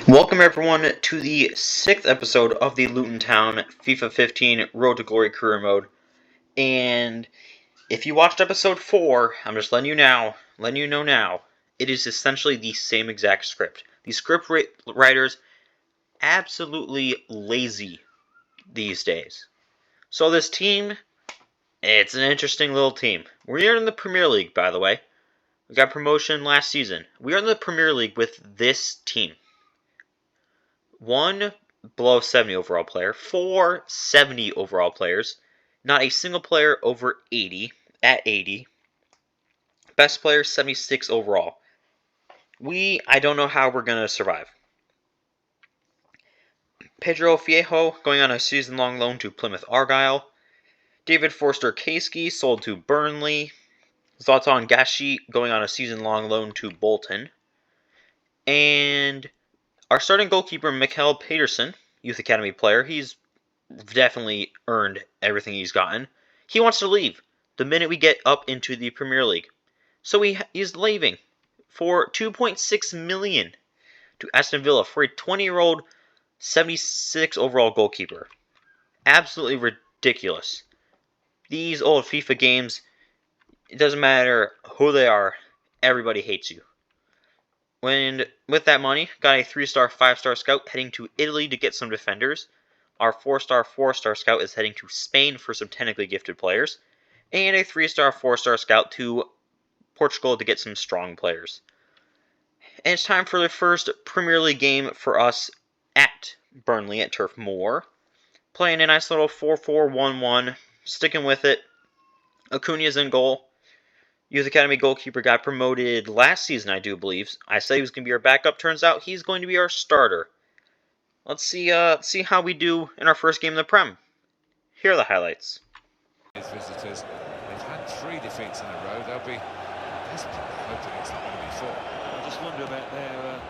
Welcome everyone to the 6th episode of the Luton Town FIFA 15 Road to Glory Career Mode. And if you watched episode 4, I'm just letting you know now, it is essentially the same exact script. The script writers absolutely lazy these days. So this team, it's an interesting little team. We're in the Premier League, by the way. We got promotion last season. We are in the Premier League with this team. 1 below 70 overall player, 4 70 overall players, not a single player over 80 at 80. Best player 76 overall. I don't know how we're going to survive. Pedro Viejo going on a season-long loan to Plymouth Argyle. David Forster-Kasky sold to Burnley. Zlatan Gashi going on a season-long loan to Bolton. And our starting goalkeeper, Mikael Peterson, Youth Academy player, he's definitely earned everything he's gotten. He wants to leave the minute we get up into the Premier League. So he's leaving for $2.6 million to Aston Villa for a 20-year-old, 76 overall goalkeeper. Absolutely ridiculous. These old FIFA games, it doesn't matter who they are, everybody hates you. With that money, got a 3-star, 5-star scout heading to Italy to get some defenders. Our 4-star, 4-star scout is heading to Spain for some technically gifted players. And a 3-star, 4-star scout to Portugal to get some strong players. And it's time for the first Premier League game for us at Burnley at Turf Moor. Playing a nice little 4-4-1-1, sticking with it. Acuna's in goal. Youth Academy goalkeeper got promoted last season, I do believe. I said he was going to be our backup. Turns out he's going to be our starter. Let's see how we do in our first game in the Prem. Here are the highlights. His visitors, they've had 3 defeats in a row. They'll be desperately hoping it's not going to be 4. I just wonder about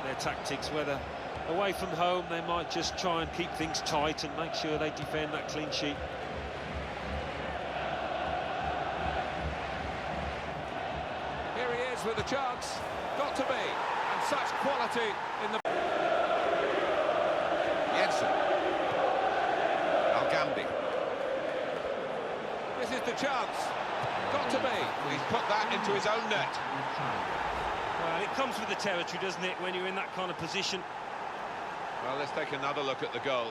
their tactics, whether away from home they might just try and keep things tight and make sure they defend that clean sheet. Here he is with a chance, got to be, and such quality in the... Jensen. Al-Gambi. This is the chance, got to be. He's put that into his own net. Well, it comes with the territory, doesn't it, when you're in that kind of position. Well, let's take another look at the goal.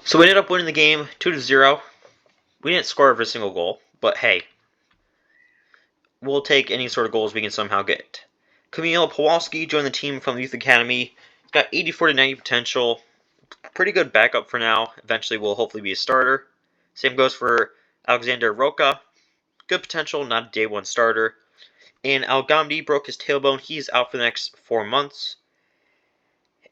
So we ended up winning the game 2-0. We didn't score every single goal, but hey, we'll take any sort of goals we can somehow get. Kamil Pawalski joined the team from the Youth Academy. He's got 84 to 90 potential. Pretty good backup for now. Eventually will hopefully be a starter. Same goes for Alexander Roca. Good potential, not a day 1 starter. And Al-Gamdi broke his tailbone. He's out for the next 4 months.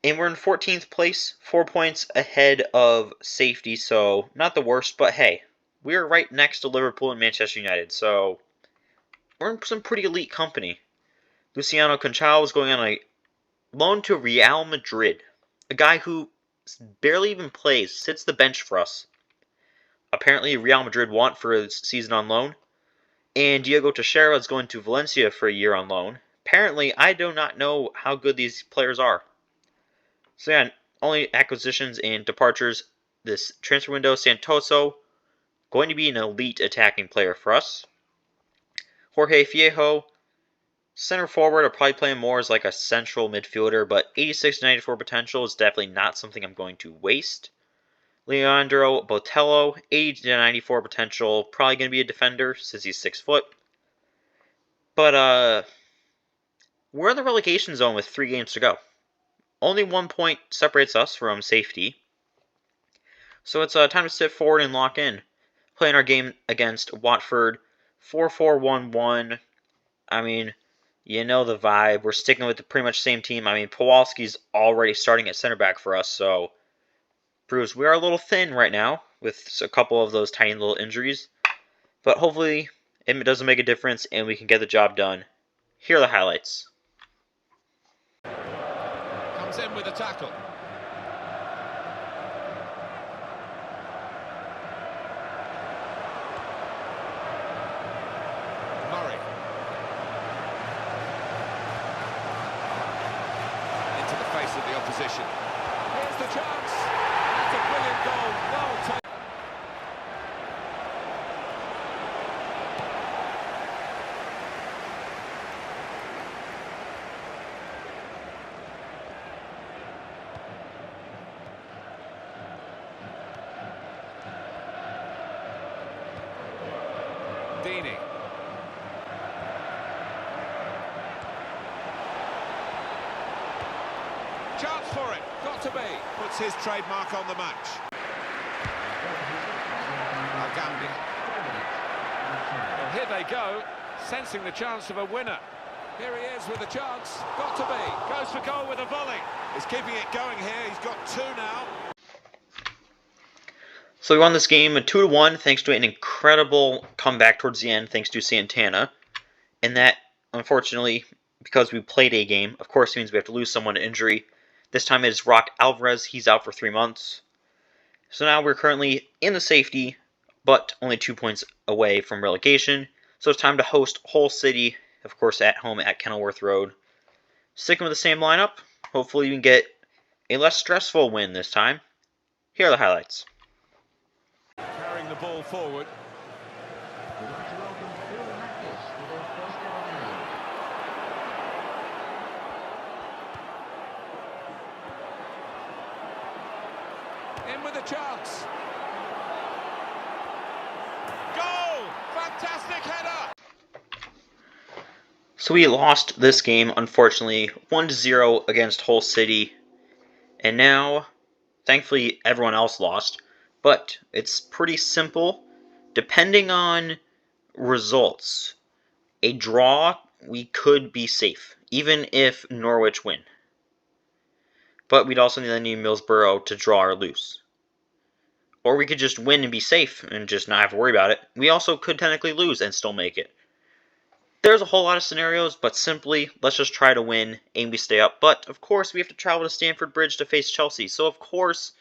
And we're in 14th place, 4 points ahead of safety, so not the worst, but hey, we're right next to Liverpool and Manchester United, so we're in some pretty elite company. Luciano Conchal is going on a loan to Real Madrid, a guy who barely even plays, sits the bench for us. Apparently Real Madrid want for his season on loan. And Diego Teixeira is going to Valencia for a year on loan. Apparently, I do not know how good these players are. So yeah, only acquisitions and departures this transfer window. Santoso, going to be an elite attacking player for us. Jorge Viejo, center forward, are probably playing more as like a central midfielder, but 86 to 94 potential is definitely not something I'm going to waste. Leandro Botello, 80 to 94 potential, probably going to be a defender since he's 6 foot. But we're in the relegation zone with 3 games to go. Only 1 point separates us from safety. So it's time to sit forward and lock in. Playing our game against Watford, 4-4-1-1. I mean, you know the vibe. We're sticking with the pretty much same team. I mean, Pawalski's already starting at center back for us, so proves we are a little thin right now with a couple of those tiny little injuries. But hopefully it doesn't make a difference and we can get the job done. Here are the highlights. Comes in with a tackle. Murray. pace at the opposition. Here's the chance. That's a brilliant goal. Well taken. Dini. Chance for it, got to be. Puts his trademark on the match. Al-Gambi. Well, here they go, sensing the chance of a winner. Here he is with a chance, got to be. Goes for goal with a volley. He's keeping it going here, he's got two now. So we won this game 2-1 thanks to an incredible comeback towards the end thanks to Santana. And that, unfortunately, because we played a game, of course means we have to lose someone to injury. This time it is Rock Alvarez. He's out for 3 months. So now we're currently in the safety, but only 2 points away from relegation. So it's time to host Hull City, of course at home at Kenilworth Road. Sticking with the same lineup. Hopefully we can get a less stressful win this time. Here are the highlights. Carrying the ball forward. In with a chance. Goal! Fantastic header! So we lost this game, unfortunately, 1-0 against Hull City. And now, thankfully, everyone else lost. But it's pretty simple. Depending on results, a draw, we could be safe, even if Norwich win. But we'd also need Middlesbrough to draw or lose. Or we could just win and be safe and just not have to worry about it. We also could technically lose and still make it. There's a whole lot of scenarios, but simply, let's just try to win and we stay up. But, of course, we have to travel to Stamford Bridge to face Chelsea. So, of course,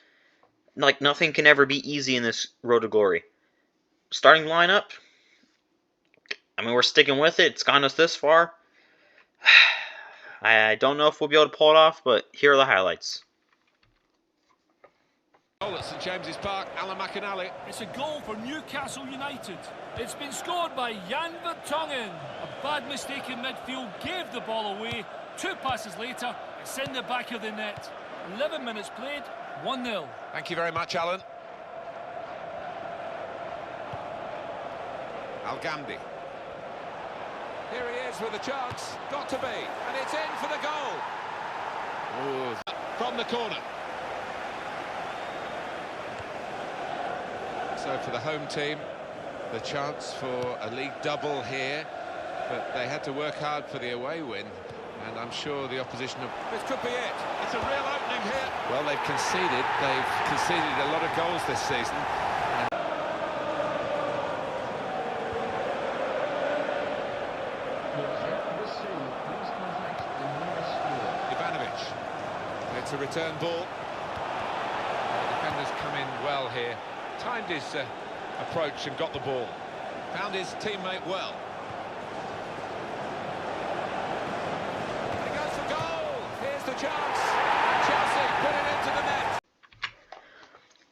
like, nothing can ever be easy in this road to glory. Starting lineup, I mean, we're sticking with it. It's gotten us this far. I don't know if we'll be able to pull it off, but here are the highlights. Goal at St James's Park, Alan McInally. It's a goal for Newcastle United. It's been scored by Jan Vertonghen. A bad mistake in midfield gave the ball away. 2 passes later, it's in the back of the net. 11 minutes played, 1-0. Thank you very much, Alan. Al-Gambi. Here he is with a chance, got to be, and it's in for the goal. Ooh. From the corner. So for the home team, the chance for a league double here, but they had to work hard for the away win, and I'm sure the opposition have... This could be it. It's a real opening here. Well, they've conceded a lot of goals this season. It's a return ball. The defenders come in well here. Timed his approach and got the ball. Found his teammate well. He goes for goal. Here's the chance. Chelsea put it into the net.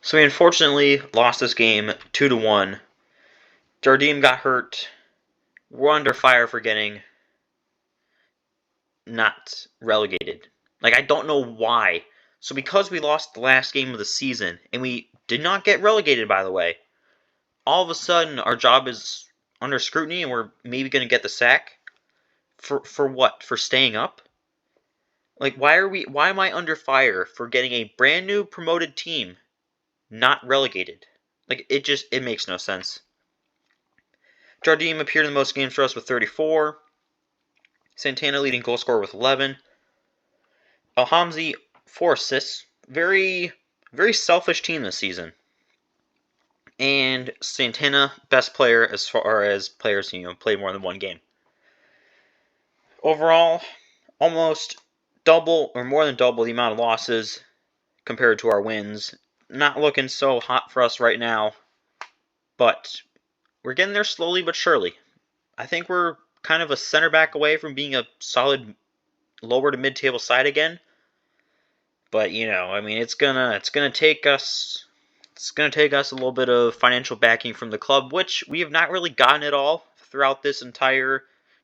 So we unfortunately lost this game 2-1. Jardim got hurt. We're under fire for getting not relegated. Like, I don't know why. So because we lost the last game of the season, and we did not get relegated, by the way, all of a sudden our job is under scrutiny and we're maybe going to get the sack? For what? For staying up? Like, why am I under fire for getting a brand new promoted team not relegated? Like, it makes no sense. Jardim appeared in the most games for us with 34. Santana leading goal scorer with 11. Alhamzi, 4 assists. Very, very selfish team this season. And Santana, best player as far as players play more than one game. Overall, almost double or more than double the amount of losses compared to our wins. Not looking so hot for us right now, but we're getting there slowly but surely. I think we're kind of a center back away from being a solid lower to mid-table side again. But I mean, it's gonna take us a little bit of financial backing from the club, which we have not really gotten at all throughout this entire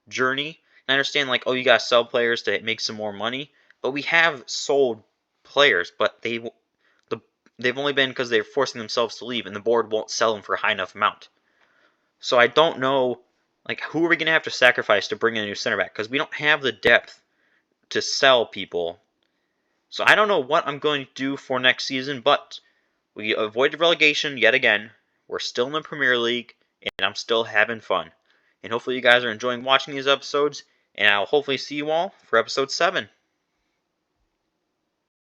journey. I understand, like, oh, you gotta sell players to make some more money, but we have sold players, but they've only been because they're forcing themselves to leave, and the board won't sell them for a high enough amount. So I don't know, like, who are we gonna have to sacrifice to bring in a new center back? Because we don't have the depth to sell people. So I don't know what I'm going to do for next season, but we avoided relegation yet again. We're still in the Premier League, and I'm still having fun. And hopefully you guys are enjoying watching these episodes, and I'll hopefully see you all for episode 7.